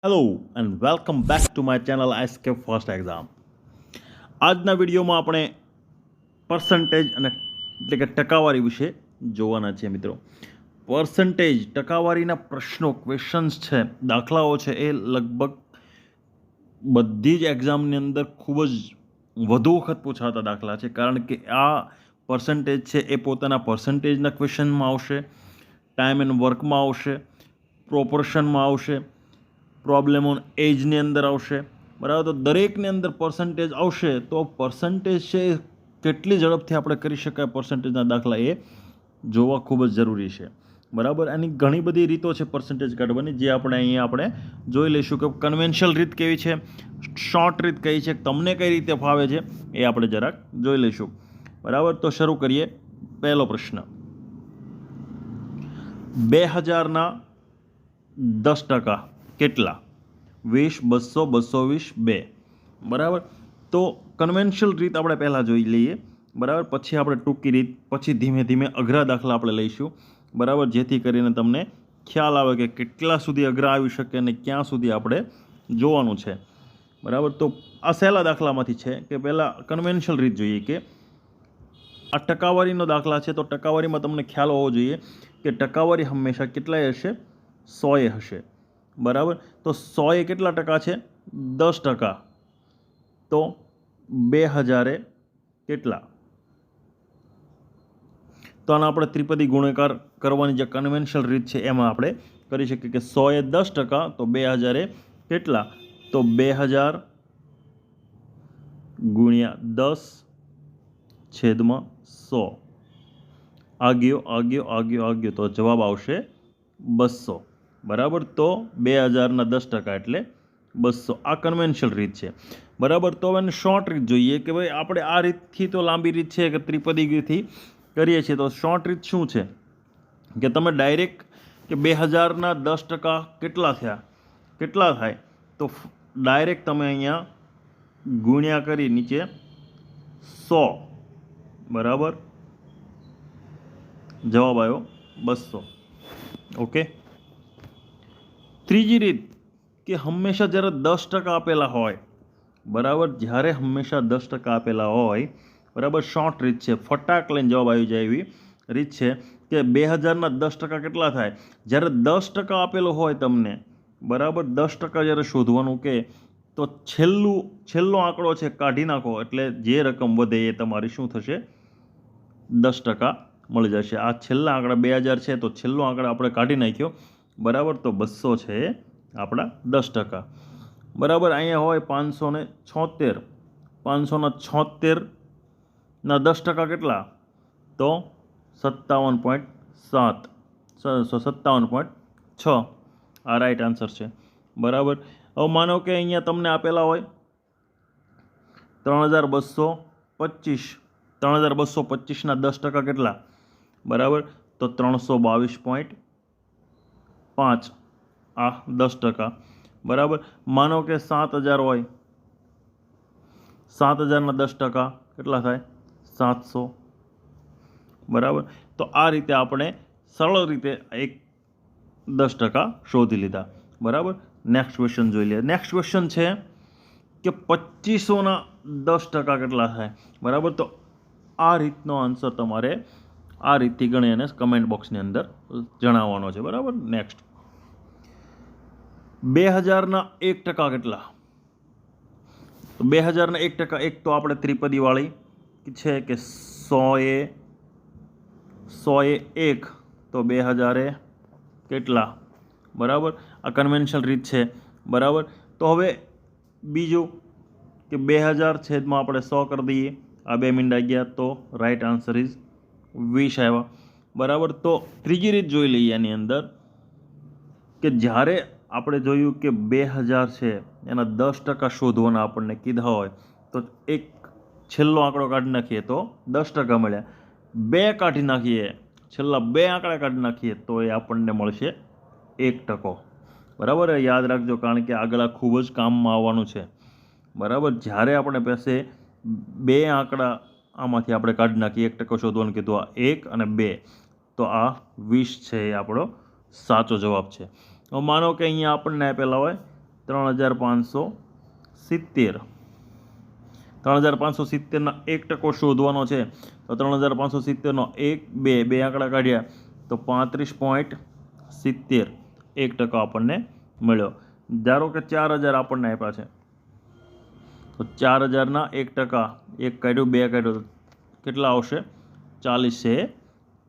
Hello and welcome back to my channel SK first exam. આજના વિડીયોમાં આપણે percentage અને એટલે કે ટકાવારી વિશે જોવાના છીએ મિત્રો. પર્સન્ટેજ ટકાવારીના પ્રશ્નો ક્વેશ્ચન્સ છે, દાખલાઓ છે, એ લગભગ બધી જ એક્ઝામની અંદર ખૂબ જ વધુ વખત પૂછાતા દાખલા છે, કારણ કે આ પર્સન્ટેજ છે એ પોતાના પર્સન્ટેજના ક્વેશ્ચનમાં આવશે, ટાઈમ એન્ડ વર્કમાં આવશે, પ્રોપોર્શનમાં આવશે, પ્રોબ્લેમ ઓન એજની અંદર આવશે. બરાબર, તો દરેકની અંદર પર્સન્ટેજ આવશે. તો પર્સન્ટેજ છે એ કેટલી ઝડપથી આપણે કરી શકાય પર્સન્ટેજના દાખલા એ જોવા ખૂબ જ જરૂરી છે. બરાબર, એની ઘણી બધી રીતો છે પર્સન્ટેજ કાઢવાની, જે આપણે જોઈ લઈશું કે કન્વેન્શનલ રીત કેવી છે, શોર્ટ રીત કઈ છે, તમને કઈ રીતે ફાવે છે એ આપણે જરાક જોઈ લઈશું. બરાબર, તો શરૂ કરીએ. પહેલો પ્રશ્ન, 2000ના 10% કેટલા? 20, 200, 220, 2. બરાબર, તો કન્વેન્શનલ રીત આપણે પહેલાં જોઈ લઈએ. બરાબર, પછી આપણે ટૂંકી રીત, પછી ધીમે ધીમે અઘરા દાખલા આપણે લઈશું. બરાબર, જેથી કરીને તમને ખ્યાલ આવે કે કેટલા સુધી અઘરા આવી શકે અને ક્યાં સુધી આપણે જોવાનું છે. બરાબર, તો આ સહેલા દાખલામાંથી છે કે પહેલાં કન્વેન્શનલ રીત જોઈએ કે આ ટકાવારીનો દાખલા છે. તો ટકાવારીમાં તમને ખ્યાલ હોવો જોઈએ કે ટકાવારી હંમેશા કેટલાય હશે? 100 હશે. બરાબર, તો 100 કેટલા ટકા છે? 10%. તો 2000 કેટલા? તો આનો આપણે ત્રિપદી ગુણાકાર કરવાની જે કન્વેન્શનલ રીત છે એમાં આપણે કરી શકીએ કે 100 10%, તો 2000 કેટલા? તો 2000 ગુણ્યા 10/100. આગયો તો જવાબ આવશે 200. બરાબર, તો 2000ના 10% એટલે 200. આ કન્વેન્શનલ રીત છે. બરાબર, તો હવે શોર્ટ રીત જોઈએ કે ભાઈ આપણે આ રીતથી તો લાંબી રીત છે કે ત્રિપદીથી કરીએ છીએ. તો શોર્ટ રીત શું છે કે તમે ડાયરેક્ટ કે 2000ના 10% કેટલા થયા, કેટલા થાય? તો ડાયરેક્ટ તમે અહીંયા ગુણ્યા કરી નીચે 100. બરાબર, જવાબ આવ્યો 200. ઓકે. ત્રીજી રીત કે હંમેશા જ્યારે 10% આપેલા હોય, બરાબર, જ્યારે હંમેશા 10% આપેલા હોય, બરાબર, શોર્ટ રીત છે, ફટાક લઈને જવાબ આવી જાય એવી રીત છે કે 2000ના 10% કેટલા થાય? જ્યારે 10% આપેલો હોય તમને, બરાબર, 10% જ્યારે શોધવાનું કે તો છેલ્લો આંકડો છે કાઢી નાખો, એટલે જે રકમ વધે એ તમારી શું થશે? 10% મળી જશે. આ છેલ્લા આંકડા 2000 છે, તો છેલ્લો આંકડા આપણે કાઢી નાખ્યો. બરાબર, તો 200 છે એ આપણા 10%. બરાબર, અહીંયા હોય 576. 576ના 10% કેટલા? તો 57.7, 57.6. આ રાઈટ આન્સર છે. બરાબર, હવે માનો કે અહીંયા તમને આપેલા હોય 3225. 3225ના 10% કેટલા? બરાબર, તો 322.5. આ 10%. બરાબર, માનો કે 7000 હોય, 7000ના 10% કેટલા થાય? 700. બરાબર, તો આ રીતે આપણે સરળ રીતે 10% શોધી લીધા. બરાબર, નેક્સ્ટ ક્વેશ્ચન જોઈ લઈએ. નેક્સ્ટ ક્વેશ્ચન છે કે 2500ના 10% કેટલા થાય? બરાબર, તો આ રીતનો આન્સર તમારે આ રીતથી ગણી અને કમેન્ટ બોક્સની અંદર જણાવવાનો છે. બરાબર, નેક્સ્ટ 2000ના 1% કેટલા? તો 2000ના 1%, એક તો આપણે ત્રિપદીવાળી છે કે 100 1, તો 2000 કેટલા? બરાબર, આ કન્વેન્શનલ રીત છે. બરાબર, તો હવે બીજું કે 2000 છેદમાં આપણે 100 કરી દઈએ. આ 2 મીંડા ગયા, તો રાઈટ આન્સર ઇઝ 20 આવ્યા. બરાબર, તો ત્રીજી રીત જોઈ લઈએ એની અંદર કે જ્યારે આપણે જોયું કે 2000 છે એના 10% શોધવાના આપણને કીધા હોય, તો એક છેલ્લો આંકડો કાઢી નાખીએ તો 10% મળ્યા. 2 કાઢી નાખીએ, છેલ્લા 2 આંકડા કાઢી નાખીએ તો એ આપણને મળશે 1%. બરાબર, યાદ રાખજો, કારણ કે આગળ આ ખૂબ જ કામમાં આવવાનું છે. બરાબર, જ્યારે આપણે પાસે 2 આંકડા આમાંથી આપણે કાઢી નાખીએ, 1% શોધવાનું કીધું, આ 1 અને 2, તો આ 20 છે એ આપણો સાચો જવાબ છે. હવે માનો કે અહીંયા આપણને આપેલા હોય 3570 3570 1% શોધવાનો છે તો 3570 1 2 બે આંકડા કાઢ્યા તો 35.70 1% આપણને મળ્યો. ધારો કે 4000 આપણને આપ્યા છે તો 4000ના 1%, એક કાઢ્યું બે કાઢ્યું તો કેટલા આવશે? 40 છે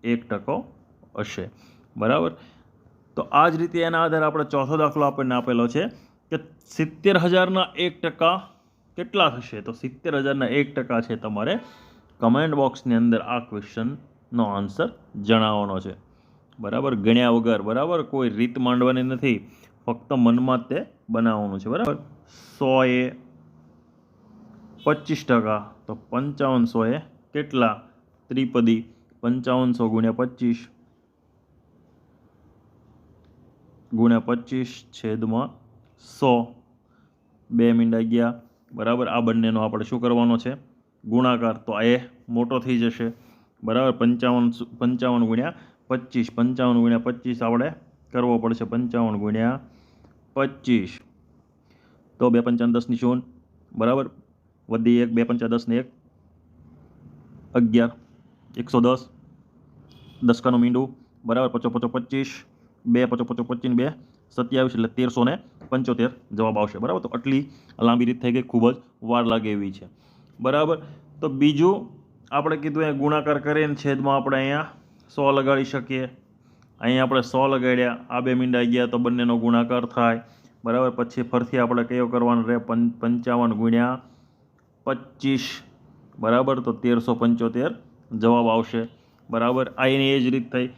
1% હશે. બરાબર. તો આ જ રીતે એના આધારે આપણે ચોથો દાખલો આપણને આપેલો છે કે 70,000ના 1% કેટલા થશે? તો 70,000ના 1% છે તમારે કમેન્ટ બોક્સની અંદર આ ક્વેશ્ચનનો આન્સર જણાવવાનો છે. બરાબર, ગણ્યા વગર. બરાબર, કોઈ રીત માંડવાની નથી, ફક્ત મનમાં જ તે બનાવવાનું છે. બરાબર. 100 એ 25%, તો 5500 એ કેટલા? ત્રિપદી 5500 ગુણ્યા 25 ગુણ્યા 25 છેદમાં 100, 2 મીંડા ગયા. બરાબર. આ બંનેનો આપણે શું કરવાનો છે? ગુણાકાર. તો એ મોટો થઈ જશે. બરાબર. 55 ગુણ્યા 25, 55 ગુણ્યા 25 આપણે કરવો પડશે. 55 ગુણ્યા 25 તો 2 5 10 ની 0. બરાબર. વધી 1, 2 5 10 ને 1 11, 110, 10 કાનું મીંડું. બરાબર. 5 5 25, 2 5 5 25 2 27 એટલે 1375 જવાબ આવશે. બરાબર. તો આટલી લાંબી રીત થઈ ગઈ, ખૂબ જ વાર લાગે એવી છે. બરાબર. તો બીજું આપણે કીધું અહીંયા ગુણાકાર કરીને છેદમાં આપણે અહીંયા 100 લગાડી શકીએ. અહીંયા આપણે 100 લગાડ્યા, આ બે મીંડા ગયા તો બંનેનો ગુણાકાર થાય. બરાબર. પછી ફરીથી આપણે કયો કરવાનો રહે? 55 ગુણ્યા 25. બરાબર. તો 1375 જવાબ આવશે. બરાબર. આ એની એ જ રીત થઈ.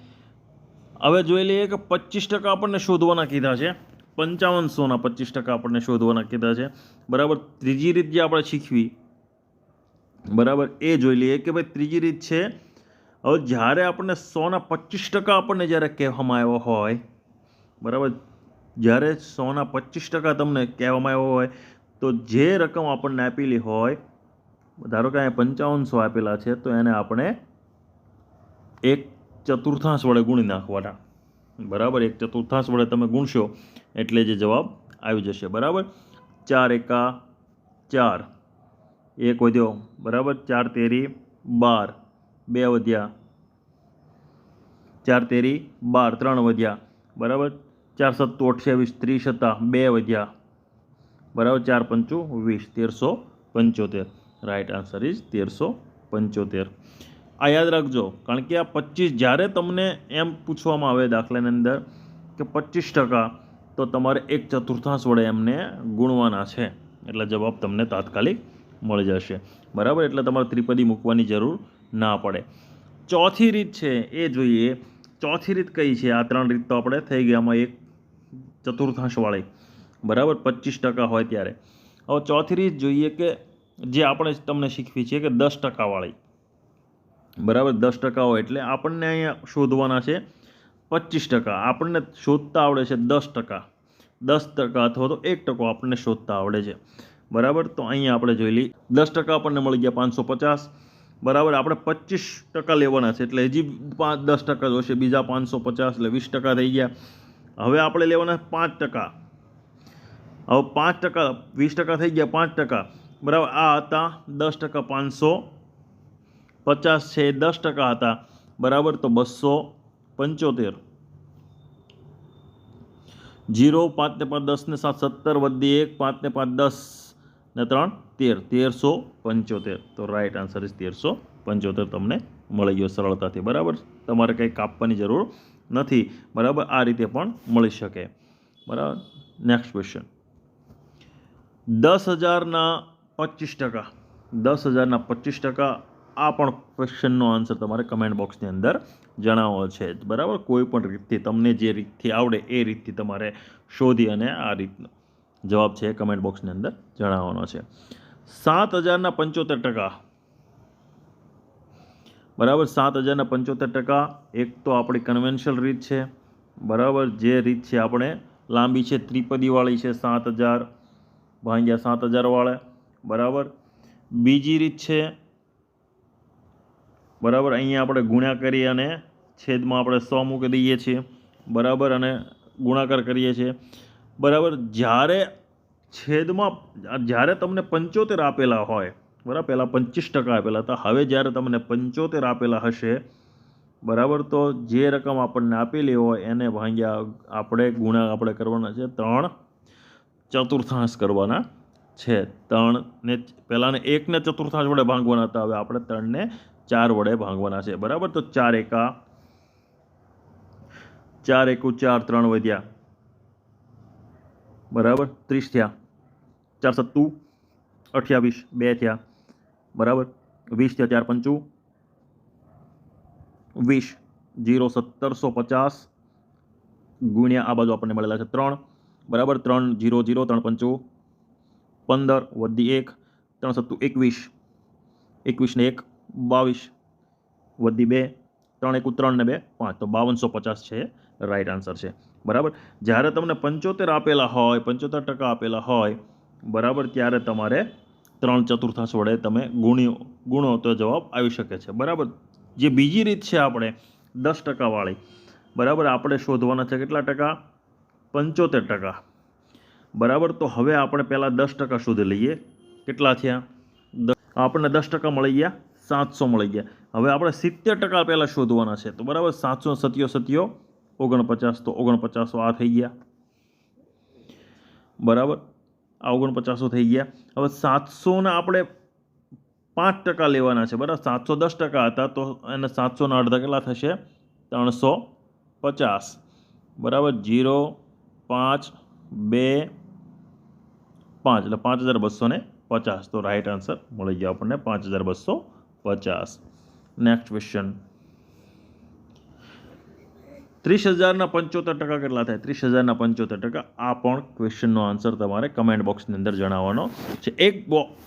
હવે જોઈ લઈએ કે 25% આપણને શોધવાના કીધા છે. 5500ના 25% આપણને શોધવાના કીધા છે. બરાબર. ત્રીજી રીત જે આપણે શીખવી, બરાબર, એ જોઈ લઈએ કે ભાઈ ત્રીજી રીત છે. હવે જ્યારે આપણને 100ના 25% આપણને જ્યારે કહેવામાં આવ્યો હોય, બરાબર, જ્યારે 100ના 25% તમને કહેવામાં આવ્યો હોય તો જે રકમ આપણને આપેલી હોય, ધારો કે અહીંયા 5500 આપેલા છે તો એને આપણે 1/4 વડે ગુણી નાખવાના. બરાબર. 1/4 વડે તમે ગુણશો એટલે જે જવાબ આવી જશે. બરાબર. 4 એકા 4, 1 વધ્યો. બરાબર. 4 તેરી 12, 2 વધ્યા. 4 તેરી 12, 3 વધ્યા. બરાબર. 4 સત્તુ 28, 30 હતા, 2 વધ્યા. બરાબર. 4 પંચું 20, 1375. Right answer is 1375. આ યાદ રાખજો, કારણ કે આ 25 જ્યારે તમને એમ પૂછવામાં આવે દાખલાની અંદર કે 25%, તો તમારે 1/4 વડે એમને ગુણવાના છે એટલે જવાબ તમને તાત્કાલિક મળી જશે. બરાબર. એટલે તમારે ત્રિપદી મૂકવાની જરૂર ના પડે. ચોથી રીત છે એ જોઈએ. ચોથી રીત કઈ છે? આ 3 રીત તો આપણે થઈ ગયા, આમાં 1/4 વાળી. બરાબર. 25% હોય ત્યારે. હવે ચોથી રીત જોઈએ કે જે આપણે તમને શીખવી છે કે 10% વાળી. બરાબર. 10% હોય એટલે આપણને અહીંયા શોધવાના છે 25%. આપણને શોધતા આવડે છે 10%. 10% અથવા તો 1% આપણને શોધતા આવડે છે. બરાબર. તો અહીંયા આપણે જોઈ લઈએ. 10% આપણને મળી ગયા 550. બરાબર. આપણે 25% લેવાના છે એટલે હજી 10% જોશે, બીજા 550 એટલે 20% થઈ ગયા. હવે આપણે લેવાના 5%. હવે 5%, 20% થઈ ગયા 5%. બરાબર. આ હતા 10%. 550 છે એ 10% હતા. બરાબર. તો 275. 0, 5 ને 5 10 ને 7 17, વધી 1, 5 ને 5 10 ને 3 13, 1375. તો રાઈટ આન્સર ઇઝ 1375 તમને મળી ગયો સરળતાથી. બરાબર. તમારે કંઈ કાપવાની જરૂર નથી. બરાબર. આ રીતે પણ મળી શકે. બરાબર. Next question. 10,000ના 25%. 10,000ના 25%. આ પણ ક્વેશ્ચનનો આન્સર તમારે કમેન્ટ બોક્સની અંદર જણાવવો છે. બરાબર. કોઈ પણ રીતથી તમને જે રીતથી આવડે એ રીતથી તમારે શોધી અને આ રીતનો જવાબ છે કમેન્ટ બોક્સની અંદર જણાવવાનો છે. 7,000ના 75%. બરાબર. 7,000ના 75%. એક તો આપણી કન્વેન્શનલ રીત છે. બરાબર. જે રીત છે આપણે લાંબી છે, ત્રિપદીવાળી છે. 7,000 ભાગ્યા 7,000 વાળે. બરાબર. બીજી રીત છે, બરાબર, અહીંયા આપણે ગુણ્યા કરી અને છેદમાં આપણે 100 મૂકી દઈએ છીએ. બરાબર. અને ગુણાકાર કરીએ છીએ. બરાબર. જ્યારે છેદમાં જ્યારે તમને 75 આપેલા હોય, બરાબર, પહેલાં 25% આપેલા હતા, હવે જ્યારે તમને 75 આપેલા હશે, બરાબર, તો જે રકમ આપણને આપેલી હોય એને ભાગ્યા આપણે ગુણા આપણે કરવાના છે 3/4 કરવાના છે. 3 ને પહેલાંને 1 ને ચતુર્થાંશ વડે ભાંગવાના હતા, હવે આપણે 3 ને 4 વડે ભાંગવાના છે, બરાબર. તો 4 એકા 4 3 વધ્યા, બરાબર, 30 થયા, 4 સત્તુ 28, 2 થયા, બરાબર, 20 થયા, 4 પંચું 20, 0 1750 ગુણ્યા આ બાજુ આપણને મળેલા છે 3, બરાબર, 3 0 0 3 પંચું 15 વધી 1, 3 સત્તુ 21, 21 ને 1 22 વધી 2, 3 એકુ 3 ને 2 5, તો 5250 છે રાઈટ આન્સર છે, બરાબર. જ્યારે તમને 75 આપેલા હોય, 75% આપેલા હોય, બરાબર, ત્યારે તમારે 3/4 વડે તમે ગુણો તો જવાબ આવી શકે છે, બરાબર. જે બીજી રીત છે આપણે 10% વાળી, બરાબર, આપણે શોધવાના છે કેટલા ટકા? 75%, બરાબર. તો હવે આપણે પહેલાં 10% શોધી લઈએ. કેટલા થયા? આપણને 10% મળી ગયા, 700 મળી ગયા. હવે આપણે 70% પહેલાં શોધવાના છે, તો બરાબર, 700 સત્યો 49, તો 49 આ થઈ ગયા, બરાબર, આ 49 થઈ ગયા. હવે 700 આપણે 5% લેવાના છે, બરાબર. 710% હતા, તો એને 700 અડધા કેટલા થશે? 350, બરાબર. 0 5 2 5 એટલે 5250, તો રાઈટ આન્સર મળી ગયો આપણને 5250. નેક્સ્ટ ક્વેશ્ચન, 30,000ના 75% કેટલા થાય? 30,000ના 75%, આ પણ ક્વેશ્ચનનો આન્સર તમારે કમેન્ટ બોક્સની અંદર જણાવવાનો છે.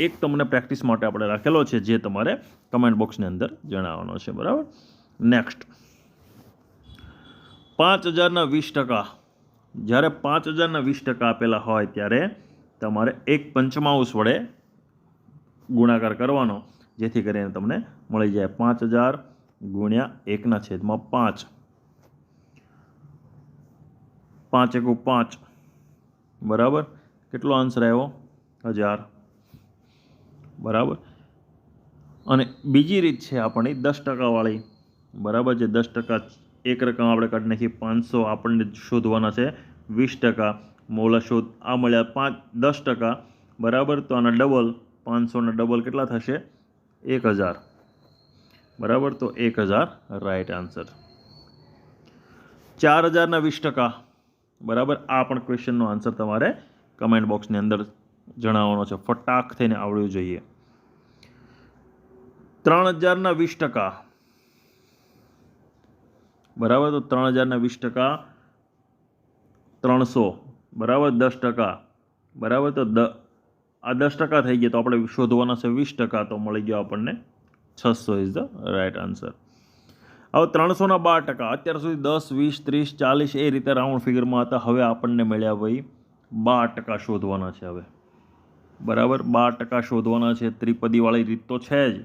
એક તમને પ્રેક્ટિસ માટે આપણે રાખેલો છે, જે તમારે કમેન્ટ બોક્સની અંદર જણાવવાનો છે, બરાબર. નેક્સ્ટ, 5,000ના 20%, જ્યારે 5,000ના 20% આપેલા હોય ત્યારે તમારે 1/5 વડે ગુણાકાર કરવાનો, જેથી કરીને તમને મળી જાય 5,000 ગુણ્યા 1/5, 5 એકુ 5, બરાબર. કેટલો આન્સર આવ્યો? 1000, બરાબર. અને બીજી રીત છે આપણી 10% વાળી, બરાબર. જે 10% એક રકમ આપણે કાઢી નાખી, 500 આપણને શોધવાના છે 20%, મોલા શોધ આ મળ્યા 10%, બરાબર. તો આના ડબલ, 500ના ડબલ કેટલા થશે? 1000, બરાબર. તો 1000 રાઈટ આન્સર. 4,000ના 20%, બરાબર. આ પણ ક્વેશ્ચનનો આન્સર તમારે કમેન્ટ બોક્સની અંદર જણાવવાનો છે, ફટાક થઈને આવડવું જોઈએ. 3,000ના 20%, બરાબર. તો 3,000ના 20%, 300, બરાબર, 10%, બરાબર. તો આ 10% થઈ ગયા, તો આપણે શોધવાના છે 20%, તો મળી ગયો આપણને 600 ઇઝ ધ રાઈટ આન્સર. હવે 300ના 12%, અત્યાર સુધી 10 20 30 40 એ રીતે રાઉન્ડ ફિગરમાં હતા, હવે આપણને મળ્યા ભાઈ 12% શોધવાના છે હવે, બરાબર. 12% શોધવાના છે. ત્રિપદીવાળી રીત તો છે જ,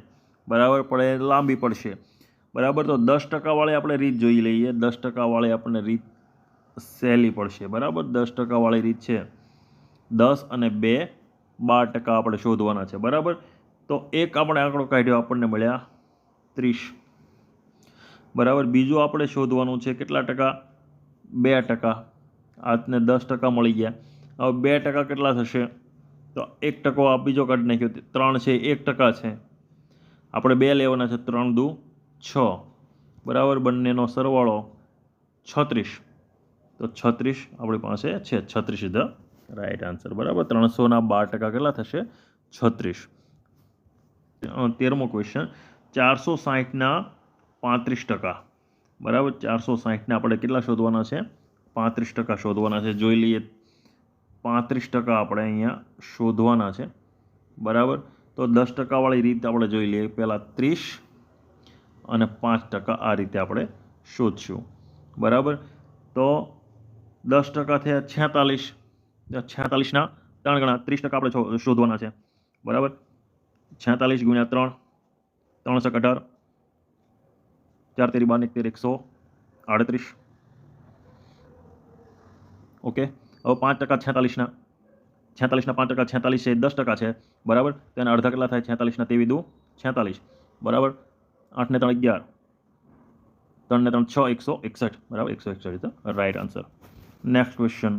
બરાબર, પણ એ લાંબી પડશે, બરાબર. તો 10% વાળી આપણે રીત જોઈ લઈએ. 10% વાળી આપણને રીત સહેલી પડશે, બરાબર. 10% વાળી રીત છે 10 અને 2 12% આપણે શોધવાના છે, બરાબર. તો એક આપણે આંકડો કાઢ્યો, આપણને મળ્યા 30, બરાબર. બીજું આપણે શોધવાનું છે કેટલા ટકા? 2%, આજને 10% મળી ગયા. હવે 2% કેટલા થશે? તો 1% આ બીજો કાઢી નાખ્યો, 3 છે 1% છે, આપણે 2 લેવાના છે, 3 દુ 6, બરાબર. બંનેનો સરવાળો 36, તો 36 આપણી પાસે છે, 36 ઇઝ ધ રાઈટ આન્સર, બરાબર. 300ના 12% કેટલા થશે? 36. 13મો ક્વેશ્ચન, 460ના 35%, બરાબર. 460ને આપણે કેટલા શોધવાના છે? 35% શોધવાના છે. જોઈ લઈએ, 35% આપણે અહીંયા શોધવાના છે, બરાબર. તો 10% વાળી રીત આપણે જોઈ લઈએ. પહેલાં 30 અને 5% આ રીતે આપણે શોધશું, બરાબર. તો 10% થયા 46, 46ના 3 ગણા 30% આપણે શોધવાના છે, બરાબર. 46 ગુણ્યા 3, 318, 4 તેરી 12 138, ઓકે. હવે 5% 46ના 46 ના 5% 46 છે 10% છે બરાબર. તો એના અડધા કેટલા થાય? 46 ના 23 દુ 46 બરાબર. 8 ને 3 11, 3 ને 3 6, 161 બરાબર. 161 is the right answer. Next question,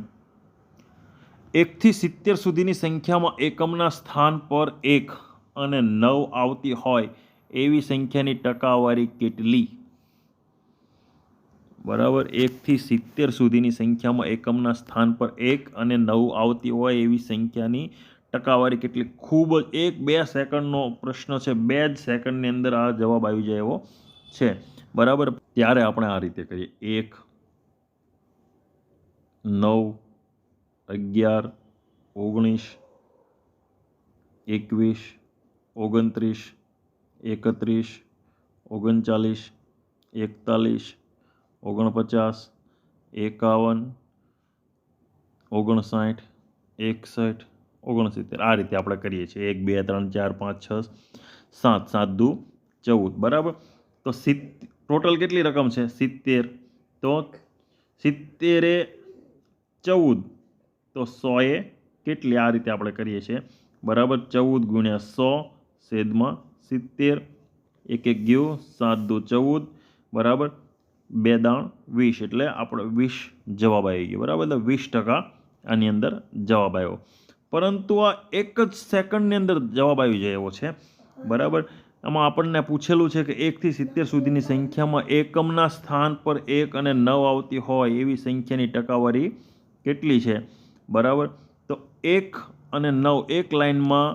1 થી 70 સુધીની સંખ્યામાં એકમના સ્થાન પર 1 અને 9 આવતી હોય એવી સંખ્યાની ટકાવારી કેટલી? બરાબર. 1 થી 70 સુધીની સંખ્યામાં એકમના સ્થાન પર 1 અને 9 આવતી હોય એવી સંખ્યાની ટકાવારી કેટલી? ખૂબ જ 1-2 સેકન્ડનો પ્રશ્ન છે. 2 જ સેકન્ડની અંદર આ જવાબ આવી જાય એવો છે બરાબર. ત્યારે આપણે આ રીતે કરીએ: 1, 9, 11, 19, 21, 29, 31, 39, 41, 49, 51, 59, 61, 69. આ રીતે આપણે કરીએ છીએ. 1, 2, 3, 4, 5, 6, 7, 7 દુ 14 બરાબર. તો ટોટલ કેટલી રકમ છે? 70. તો 70 એ 14, તો 100 એ કેટલી? આ રીતે આપણે કરીએ છીએ બરાબર. 14 ગુણ્યા 100 છેદમાં 70, 1 1 ગયું, 7 દુ 14 બરાબર. 2 દાણ 20, એટલે આપણે 20 જવાબ આવી ગયો બરાબર. એટલે 20% આની અંદર જવાબ આવ્યો. પરંતુ આ એક જ સેકન્ડની અંદર જવાબ આવી જાય એવો છે બરાબર. આમાં આપણને પૂછેલું છે કે 1 થી 70 સુધીની સંખ્યામાં એકમના સ્થાન પર 1 અને 9 આવતી હોય એવી સંખ્યાની ટકાવારી કેટલી છે બરાબર. તો 1 અને 9 એક લાઇનમાં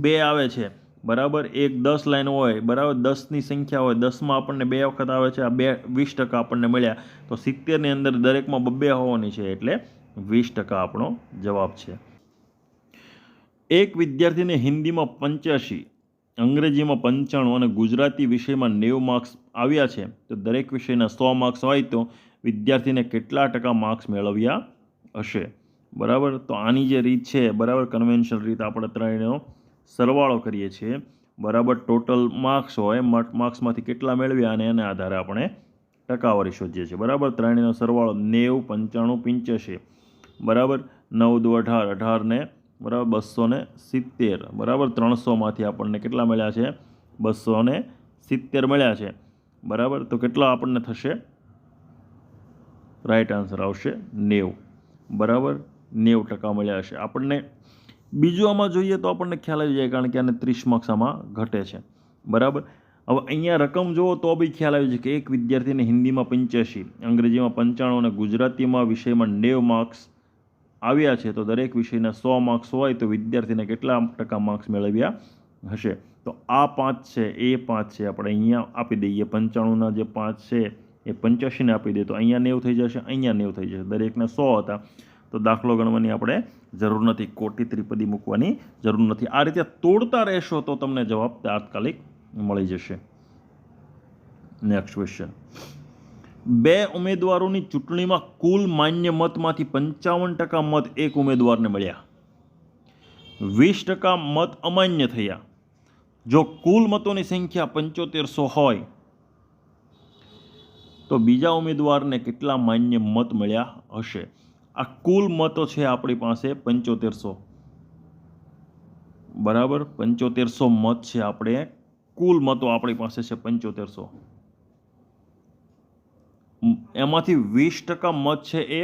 2 આવે છે બરાબર. 1 10 લાઇન હોય બરાબર. 10ની સંખ્યા હોય, 10માં આપણને 2 વખત આવે છે. આ 20% આપણને મળ્યા. તો 70ની અંદર દરેકમાં 2 હોવાની છે, એટલે 20% આપણો જવાબ છે. એક વિદ્યાર્થીને હિન્દીમાં 85, અંગ્રેજીમાં 95 અને ગુજરાતી વિષયમાં 90 માર્ક્સ આવ્યા છે. તો દરેક વિષયના 100 માર્ક્સ હોય તો વિદ્યાર્થીને કેટલા ટકા માર્ક્સ મેળવ્યા હશે બરાબર. તો આની જે રીત છે બરાબર, કન્વેન્શનલ રીત, આપણે ત્રણેયનો સરવાળો કરીએ છીએ બરાબર. ટોટલ માર્ક્સ હોય, માર્ક્સમાંથી કેટલા મેળવ્યા અને એના આધારે આપણે ટકાવારી શોધીએ છીએ બરાબર. ત્રણેયનો સરવાળો 90, 95, 85 બરાબર. 9 દુ 18, 18 ને બરાબર 270 બરાબર. 300માંથી આપણને કેટલા મળ્યા છે? 270 મળ્યા છે બરાબર. તો કેટલા આપણને થશે? રાઈટ આન્સર આવશે 90 બરાબર. 90% મળ્યા હશે આપણને. બીજું આમાં જોઈએ તો આપણને ખ્યાલ આવી જાય, કારણ કે આને 30 માર્ક્સ આમાં ઘટે છે બરાબર. હવે અહીંયા રકમ જુઓ તો બી ખ્યાલ આવી જાય કે એક વિદ્યાર્થીને હિન્દીમાં 85, અંગ્રેજીમાં 95 અને ગુજરાતીમાં વિષયમાં 90 માર્ક્સ આવ્યા છે. તો દરેક વિષયના 100 માર્ક્સ હોય તો વિદ્યાર્થીને કેટલા ટકા માર્ક્સ મેળવ્યા હશે? તો આ 5 છે, એ 5 છે, આપણે અહીંયા આપી દઈએ. 95ના જે 5 છે એ 85ને આપી દઈએ તો અહીંયા 90 થઈ જશે, અહીંયા 90 થઈ જશે. દરેકને 100 હતા, તો દાખલો ગણવાની આપણે જરૂર નથી, કોટી ત્રિપદી મૂકવાની જરૂર નથી. આ રીતે તોડતા રહેશો તો તમને જવાબ તાત્કાલિક મળી જશે. નેક્સ્ટ ક્વેશ્ચન, 2 ઉમેદવારોની ચૂંટણીમાં કુલ માન્ય મતમાંથી 55% મત એક ઉમેદવારને મળ્યા, 20% મત અમાન્ય થયા. જો કુલ મતોની સંખ્યા 7500 હોય તો બીજા ઉમેદવારને કેટલા માન્ય મત મળ્યા હશે? આ કુલ મતો છે આપણી પાસે 7500 બરાબર. 7500 મત છે, આપણે કુલ મતો આપણી પાસે છે 7500. એમાંથી 20% મત છે એ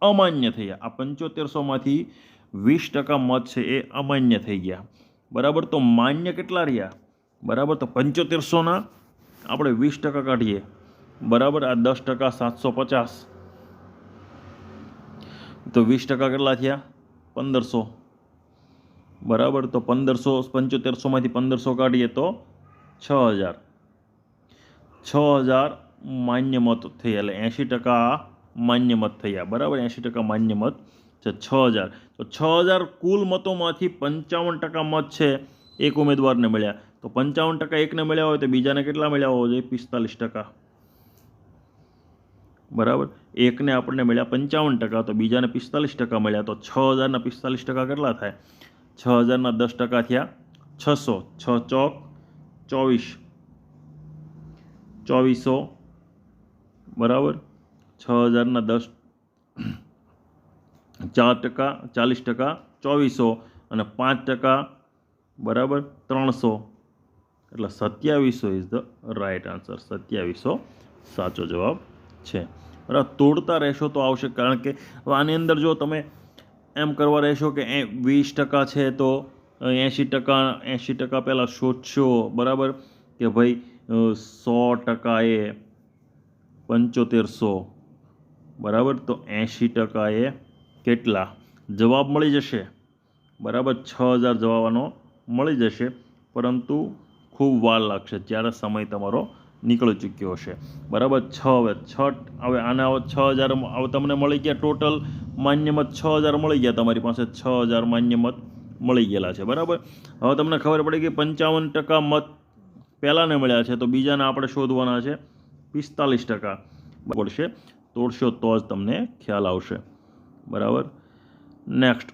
અમાન્ય થયા. આ 7500માંથી 20% મત છે એ અમાન્ય થઈ ગયા બરાબર. તો માન્ય કેટલા રહ્યા બરાબર? તો 7500ના આપણે 20% કાઢીએ બરાબર. આ 10% 750, તો 20% કેટલા થયા? 1500 બરાબર. તો 1500, 7500માંથી 1500 કાઢીએ તો 6000. 6000 માન્ય મત થયા, એટલે 80% માન્ય મત થયા બરાબર. 80% માન્ય મત છે 6000. તો 6000 કુલ મતોમાંથી 55% મત છે એક ઉમેદવારને મળ્યા. તો 55% એકને મળ્યા હોય તો બીજાને કેટલા મળ્યા હોવા જોઈએ? 45% બરાબર. એકને આપણને મળ્યા 55%, તો બીજાને 45% મળ્યા. તો 6000ના 45% કેટલા થાય? 6000ના 10% થયા 600. 6 ચોક 24, 2400 બરાબર. 6000ના 10 4%, 40%, 2400 અને 5%, બરાબર 300, એટલે 2700 ઇઝ ધ રાઇટ આન્સર. 2700 સાચો જવાબ છે. બરાબર, તોડતા રહેશો તો આવશે, કારણ કે આની અંદર જો તમે એમ કરવા રહેશો કે 20% છે તો 80% પહેલાં શોધશો, બરાબર, કે ભાઈ 100% એ 7500, બરાબર, તો 80% એ કેટલા જવાબ મળી જશે, બરાબર, 6000 જવાબ મળી જશે, પરંતુ ખૂબ વાર લાગશે, ત્યારે સમય તમારો નીકળી ચૂક્યો હશે. બરાબર, હવે આના 6000 હવે તમને મળી ગયા, ટોટલ માન્ય મત 6000 મળી ગયા, તમારી પાસે 6000 માન્ય મત મળી ગયેલા છે. બરાબર, હવે તમને ખબર પડી કે 55% મત પહેલાંને મળ્યા છે, તો બીજાને આપણે શોધવાના છે 45%. પડશે, તોડશો તો જ તમને ખ્યાલ આવશે. બરાબર, નેક્સ્ટ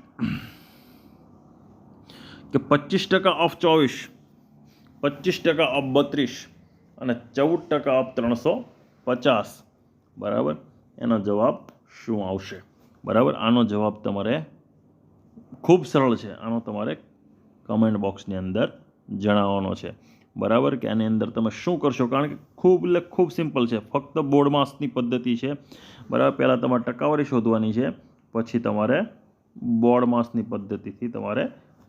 કે 25% ઓફ 24, 25% ઓફ 32 અને 14% ઓફ 350, બરાબર, એનો જવાબ શું આવશે? બરાબર, આનો જવાબ તમારે ખૂબ સરળ છે, આનો તમારે કમેન્ટ બોક્સની અંદર જણાવવાનો છે. બરાબર, કે આની અંદર તમે શું કરશો, કારણ કે ખૂબ સિમ્પલ છે, ફક્ત બોર્ડ માસની પદ્ધતિ છે. બરાબર, પહેલાં તમારે ટકાવારી શોધવાની છે, પછી તમારે બોર્ડ માસની પદ્ધતિથી તમારે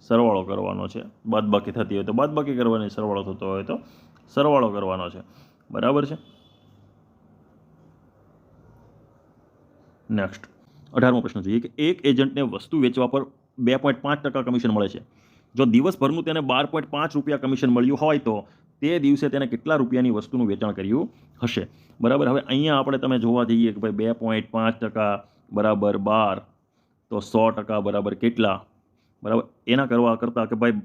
સરવાળો કરવાનો છે. બાદબાકી થતી હોય તો બાદબાકી કરવાની, સરવાળો થતો હોય તો સરવાળો કરવાનો છે. બરાબર છે. નેક્સ્ટ 18મો પ્રશ્ન જોઈએ કે એક એજન્ટને વસ્તુ વેચવા પર 2.5% કમિશન મળે છે. જો દિવસભરનું તેને 12.5 રૂપિયા કમિશન મળ્યું હોય તો તે દિવસે તેને કેટલા રૂપિયાની વસ્તુનું વેચાણ કર્યું હશે? બરાબર, હવે અહીંયા આપણે તમે જોવા જઈએ કે ભાઈ 2.5% બરાબર 12, તો 100% બરાબર કેટલા? બરાબર, એના કરવા કરતાં કે ભાઈ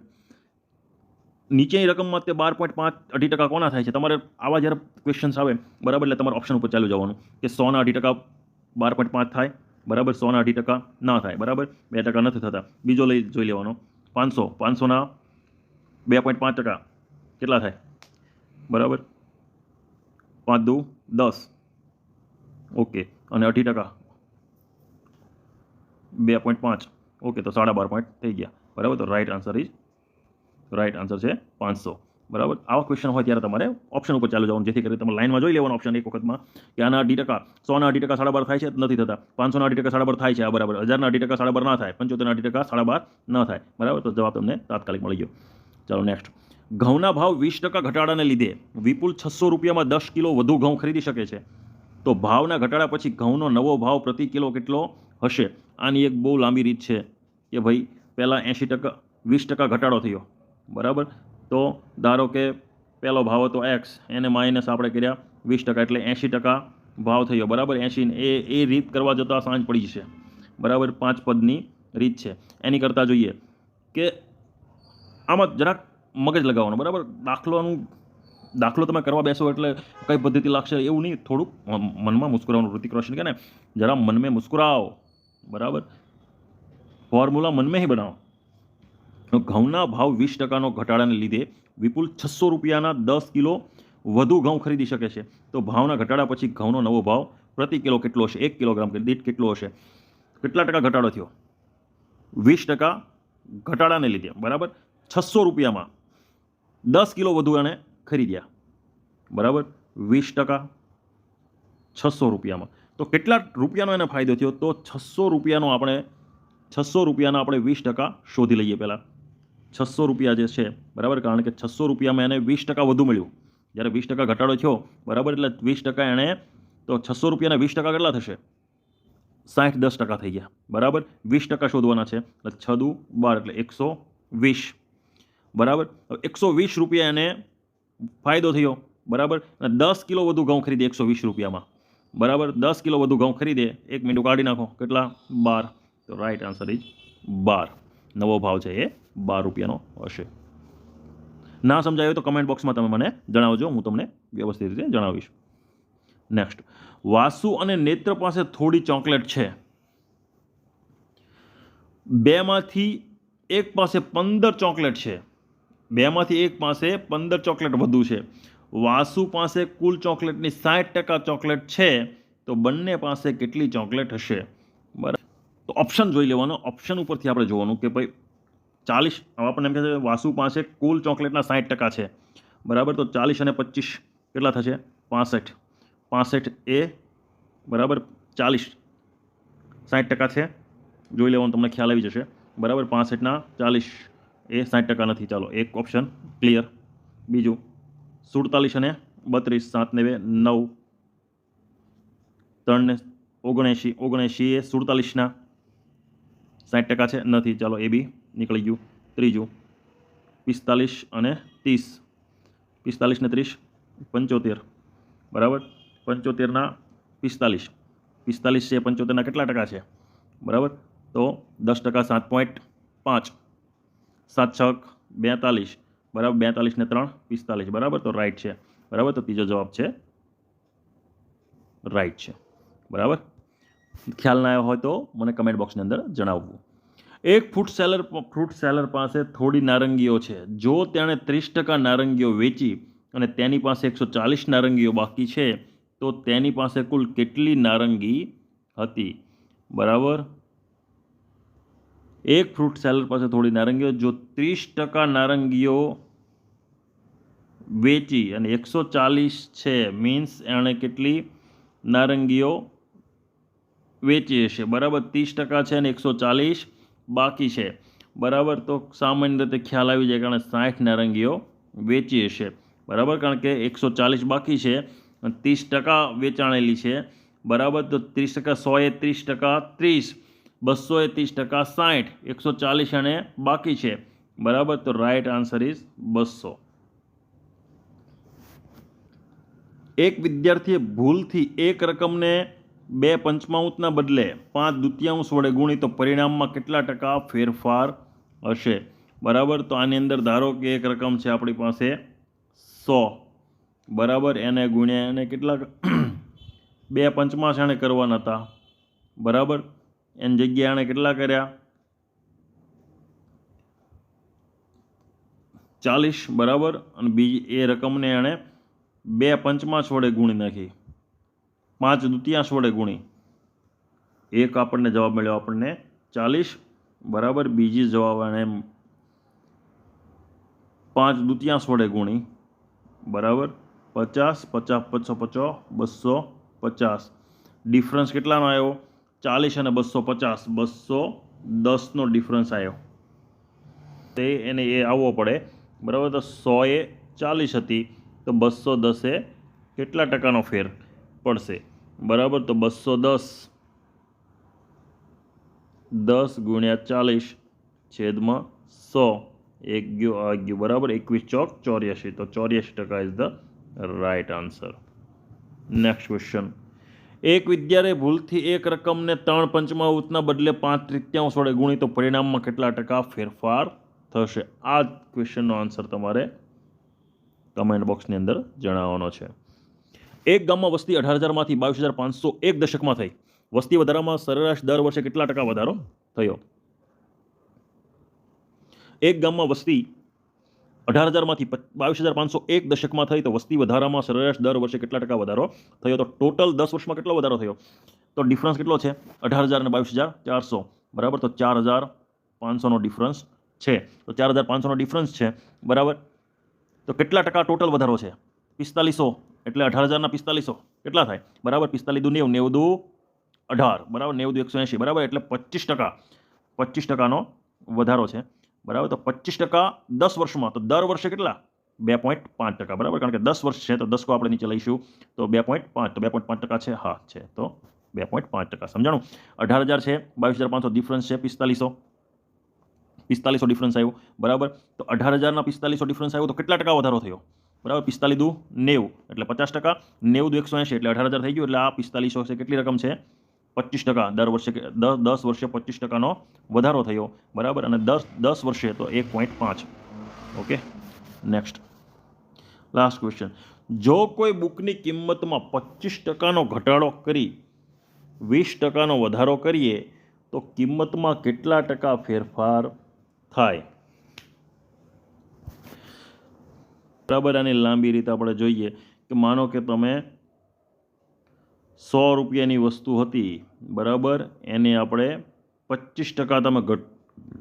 નીચેની રકમમાં તે 12.5 2.5% કોના થાય છે, તમારે આવા જ્યારે ક્વેશ્ચન્સ આવે, બરાબર, એટલે તમારે ઓપ્શન ઉપર ચાલુ જવાનું કે 100ના 2.5% 12.5 થાય, બરાબર, 100ના 2.5% ના થાય, બરાબર, 2% નથી થતા. બીજો જોઈ લેવાનો 500ના 2.5% કેટલા થાય? બરાબર, 5 દુ 10, ઓકે, અને 2.5% 2.5, ઓકે, તો 12.5 થઈ ગયા. બરાબર, તો રાઈટ આન્સર છે 500. બરાબર, આવા ક્વેશ્ચન હોય ત્યારે તમારે ઓપ્શન ઉપર ચાલુ જવાનું, જેથી કરી તમે લાઈનમાં જોઈ લેવાનો ઓપ્શન એક વખતમાં કે આના 2%, 100ના 2.5% 12.5 થાય છે, નથી થતા. 500ના 2.5% 12.5 થાય છે, આ બરાબર. 1000ના 2.5% 12.5 ના થાય, 75ના 2.5% 12.5 ના થાય. બરાબર, તો જવાબ તમને તાત્કાલિક મળી ગયો. ચાલો નેક્સ્ટ. ઘઉંના ભાવ 20% ઘટાડાને લીધે વિપુલ 600 રૂપિયામાં 10 કિલો વધુ ઘઉં ખરીદી શકે છે, તો ભાવના ઘટાડા પછી ઘઉંનો નવો ભાવ પ્રતિ કિલો કેટલો હશે? આની એક બહુ લાંબી રીત છે કે ભાઈ પહેલાં 80%, 20% ઘટાડો થયો, બરાબર, તો ધારો કે પહેલો ભાવ હતો એક્સ, એને માઇનસ આપણે કર્યા 20%, એટલે 80% ભાવ થયો. બરાબર, 80 એ રીત કરવા જતાં સાંજ પડી જશે. બરાબર, 5 પદની રીત છે. એની કરતાં જોઈએ કે આમાં જરાક મગજ લગાવવાનો. બરાબર, દાખલો તમે કરવા બેસો એટલે કઈ પદ્ધતિ લાગશે એવું નહીં, થોડુંક મનમાં મુસ્કરાવાનું. ઋતિક રોશન કે ને જરા મન में મુસ્કરાઓ. બરાબર, ફોર્મ્યુલા મન में ही બનાવો. ઘઉંના ભાવ 20%નો ઘટાડાને લીધે વિપુલ 600 રૂપિયાના 10 કિલો વધુ ઘઉં ખરીદી શકે છે, તો ભાવના ઘટાડા પછી ઘઉંનો નવો ભાવ પ્રતિ કિલો કેટલો હશે? 1 કિલોગ્રામ દીઠ કેટલો હશે? કેટલા ટકા ઘટાડો થયો? 20% ઘટાડાને લીધે, બરાબર, 600 રૂપિયામાં 10 કિલો વધુ એને ખરીદ્યા, બરાબર, 20% 600 રૂપિયામાં, તો કેટલા રૂપિયાનો એને ફાયદો થયો? તો 600 રૂપિયાના આપણે 20% શોધી લઈએ. પહેલાં 600 રૂપિયા જે છે, બરાબર, કારણ કે 600 રૂપિયામાં એને 20% વધુ મળ્યું. જ્યારે 20% ઘટાડો થયો, બરાબર, એટલે 20% એણે, તો 600 રૂપિયાના 20% કેટલા થશે? 60, 10% થઈ ગયા. બરાબર, 20% શોધવાના છે, એટલે 6 દુ 12, એટલે 120. બરાબર, 120 રૂપિયા એને ફાયદો થયો. બરાબર, અને 10 કિલો વધુ ઘઉં ખરીદે 120 રૂપિયામાં. બરાબર, 10 કિલો વધુ ઘઉં ખરીદે, 1 મિનિટ કાઢી નાખો, કેટલા? 12. તો રાઈટ આન્સર ઇઝ 12. નવો ભાવ છે એ 12 રૂપિયાનો હશે. ના સમજાયું તો કમેન્ટ બોક્સમાં તમે મને જણાવજો, હું તમને વ્યવસ્થિત રીતે જણાવીશ. નેક્સ્ટ. વાસુ અને નેત્ર પાસે થોડી ચોકલેટ છે, બેમાંથી એક પાસે 15 ચોકલેટ છે, બેમાંથી એક પાસે 15 ચોકલેટ વધુ છે. વાસુ પાસે કુલ ચોકલેટની 60% ચોકલેટ છે, તો બંને પાસે કેટલી ચોકલેટ હશે? બરાબર, તો ઓપ્શન જોઈ લેવાનો. ઓપ્શન ઉપરથી આપણે જોવાનું કે ભાઈ 40, આપણને એમ કહે છે વાસુ પાસે કુલ ચોકલેટના 60% છે, બરાબર. તો 40 અને 25 કેટલા થશે? 65. 65 એ બરાબર 40, 60% છે, જોઈ લેવાનું, તમને ખ્યાલ આવી જશે, બરાબર. 65ના 40 એ 60% નથી. ચાલો, એક ઓપ્શન ક્લિયર. બીજું 47 અને 32, 7 ને 2 9, 3 ને 79, 79 એ 47ના 60% છે, નથી. ચાલો, એ બી નીકળી ગયું. ત્રીજું 45 અને 30, 45 ને 30 75, બરાબર. 75ના 45, 45 છે 75ના કેટલા ટકા છે? બરાબર. તો 10%, 7.5, 7 છક 42, બરાબર. 42 ને 3 45, બરાબર. તો રાઈટ છે, બરાબર. તો ત્રીજો જવાબ છે રાઈટ છે, બરાબર. ખ્યાલ ના આવ્યો હોય તો મને કમેન્ટ બોક્સની અંદર જણાવવું. એક ફ્રૂટ સેલર પાસે થોડી નારંગીઓ છે. જો તેણે 30% નારંગીઓ વેચી અને તેની પાસે 140 નારંગીઓ બાકી છે, તો તેની પાસે કુલ કેટલી નારંગી હતી? બરાબર. એક ફ્રૂટ સેલર પાસે થોડી નારંગીઓ, જો 30% નારંગીઓ વેચી અને 140 છે, મીન્સ એણે કેટલી નારંગીઓ વેચી હશે? બરાબર. 30% છે અને 140 બાકી છે, બરાબર. તો સામાન્ય રીતે ખ્યાલ આવી જાય, કારણ 60 નારંગીઓ વેચી હશે, બરાબર. કારણ કે 140 બાકી છે અને 30% વેચાણેલી છે, બરાબર. તો 30%, 100 એ 30%, 30, 200 એ 30%, 60, 140 અને બાકી છે, બરાબર. તો રાઈટ આન્સર ઇઝ 200. એક વિદ્યાર્થીએ ભૂલથી એક રકમને 2/5 બદલે 5/2 વડે ગુણી તો પરિણામમાં કેટલા ટકા ફેરફાર હશે? બરાબર. તો આની અંદર ધારો કે એક રકમ છે આપણી પાસે 100, બરાબર. એને ગુણ્યા એને કેટલા 2/5 એને કરવાના હતા, બરાબર. એની જગ્યાએ એને કેટલા કર્યા? 40, બરાબર. અને બીજી એ રકમને એણે 2/5 વડે ગુણી નાખી, 5/2 વડે ગુણી. એક આપણને જવાબ મળ્યો આપણને 40, બરાબર. બીજી જવાબ એને 5/2 વડે ગુણી, બરાબર. 50, 50, 50, 50, 250. ડિફરન્સ કેટલાનો આવ્યો? 40 અને 250, 210નો ડિફરન્સ આવ્યો. તે એને એ આવવો પડે, બરાબર. તો 100 એ 40 હતી, તો 210 એ કેટલા ટકાનો ફેર પડશે? બરાબર. તો 210, 10 ગુણ્યા 40 છેદમાં 100, એક ગયો આ ગયું, બરાબર. 21 ચોક 84, તો 84% is the right answer. Next question. એક વિદ્યાર્થીએ ભૂલથી એક રકમને 3/5 બદલે 5/3 વડે ગુણી તો પરિણામમાં કેટલા ટકા ફેરફાર થશે? આ ક્વેશ્ચનનો આન્સર તમારે કમેન્ટ બોક્સની અંદર જણાવવાનો છે. એક ગામમાં વસ્તી 18,000માંથી 22,500 એક દશકમાં થઈ. વસ્તી વધારામાં સરેરાશ દર વર્ષે કેટલા ટકા વધારો થયો? એક ગામમાં વસ્તી 18,000માંથી 22,500 એક દશકમાં થઈ, તો વસ્તી વધારામાં સરેરાશ દર વર્ષે કેટલા ટકા વધારો થયો? તો ટોટલ 10 વર્ષમાં કેટલો વધારો થયો? તો ડિફરન્સ કેટલો છે? 18,000 અને 22,400, બરાબર. તો 4,500નો ડિફરન્સ છે. તો 4,500નો ડિફરન્સ છે, બરાબર. તો કેટલા ટકા ટોટલ વધારો છે? 4500, એટલે 18,000ના 4500 કેટલા થાય? બરાબર. 45 દુ 90, 90 દુ 18, બરાબર. 90 દુ 180, બરાબર. એટલે 25%નો વધારો છે, બરાબર. તો 25% 10 વર્ષમાં, તો દર વર્ષે કેટલા? 2.5%, બરાબર. કારણ કે 10 વર્ષ છે, તો 10 કો આપણે નીચે લઈશું, તો 2.5, તો 2.5% છે, હા છે. તો 2.5%. સમજાણું? 18,000 છે, 22,500 ડિફરન્સ છે, 4500 ડિફરન્સ આવ્યો, બરાબર. તો 18,000ના 4500 ડિફરન્સ આવ્યો, તો કેટલા ટકા વધારો થયો? બરાબર. 45 દુ 90, એટલે 50%, 90 દુ 180, એટલે 18,000 થઈ ગયું. એટલે આ 4500 છે, કેટલી રકમ છે? 25%. દર વર્ષે 10 વર્ષે 25%નો વધારો થયો, બરાબર. અને 10 વર્ષે તો 1.5. ઓકે. Next last question. જો કોઈ બુકની કિંમતમાં 25%નો ઘટાડો કરી 20%નો વધારો કરીએ તો કિંમતમાં કેટલા ટકા ફેરફાર થાય? બરાબર. આની લાંબી રીતે આપણે જોઈએ કે માનો કે તમે 100 રૂપિયાની વસ્તુ હતી, બરાબર. એને આપણે 25% તમે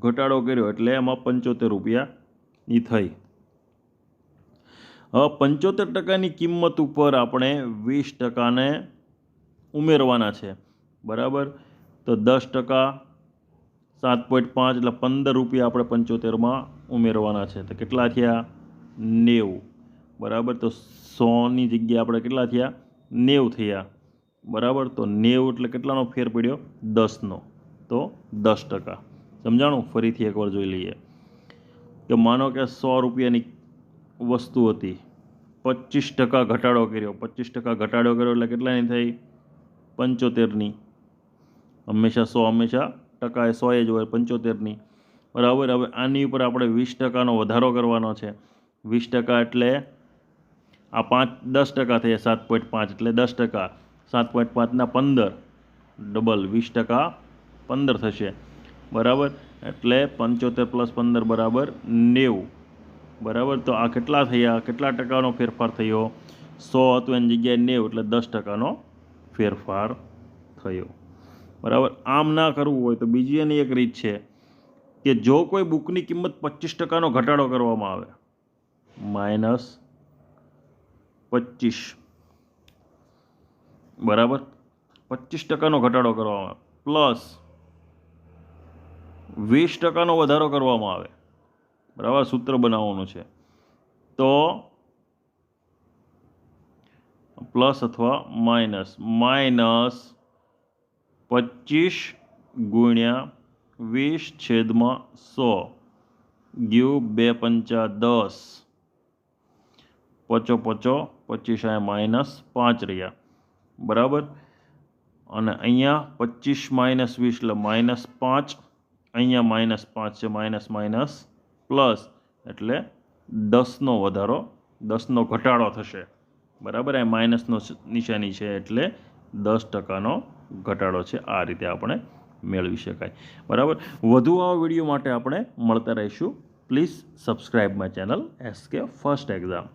ઘટાડો કર્યો એટલે એમાં 75 રૂપિયાની થઈ. હવે 75%ની કિંમત ઉપર આપણે 20%ને ઉમેરવાના છે, બરાબર. તો 10% 7.5 એટલે 15 રૂપિયા આપણે 75માં ઉમેરવાના છે. તો કેટલા થયા? 90, બરાબર. તો 100ની જગ્યાએ આપણે કેટલા થયા? 90 થયા, બરાબર. તો 90 એટલે કેટલાનો ફેર પડ્યો? 10નો. તો 10%. સમજાણું? ફરીથી એકવાર જોઈ લઈએ કે માનો કે 100 રૂપિયાની વસ્તુ હતી, 25% ઘટાડો કર્યો. 25% ઘટાડો કર્યો એટલે કેટલાની થઈ? 75ની. હંમેશા 100 હંમેશા ટકા 100 જ હોય, 75ની, બરાબર. હવે આની ઉપર આપણે 20%નો વધારો કરવાનો છે. 20% એટલે આ 10% થયા, 7.5 એટલે 10%. 7.5ના 15, ડબલ 20% 15 થશે, બરાબર. એટલે 75 + 15 બરાબર 90, બરાબર. તો આ કેટલા થયા? કેટલા ટકાનો ફેરફાર થયો? 100 હતું એની જગ્યાએ 90 એટલે 10%નો ફેરફાર થયો, બરાબર. આમ ના કરવું હોય તો બીજી એની એક રીત છે કે જો કોઈ બુકની કિંમત 25%નો ઘટાડો કરવામાં આવે, -25, બરાબર. 25%નો ઘટાડો કરવામાં આવે પ્લસ 20%નો વધારો કરવામાં આવે, બરાબર. સૂત્ર બનાવવાનું છે. તો પ્લસ અથવા માઇનસ, -25 ગુણ્યા 20/100 ગીવ 2 પંચા 10, 5 25 અહીંયા -5 રહ્યા, બરાબર. અને અહીંયા 25 - 20 એટલે -5, અહીંયા -5 છે, માઇનસ પ્લસ એટલે 10નો વધારો, 10નો ઘટાડો થશે, બરાબર. આ માઇનસનો નિશાની છે એટલે 10%નો ઘટાડો છે. આ રીતે આપણે મેળવી શકાય, બરાબર. વધુ આવા વિડીયો માટે આપણે મળતા રહીશું. Please subscribe my channel SK first exam.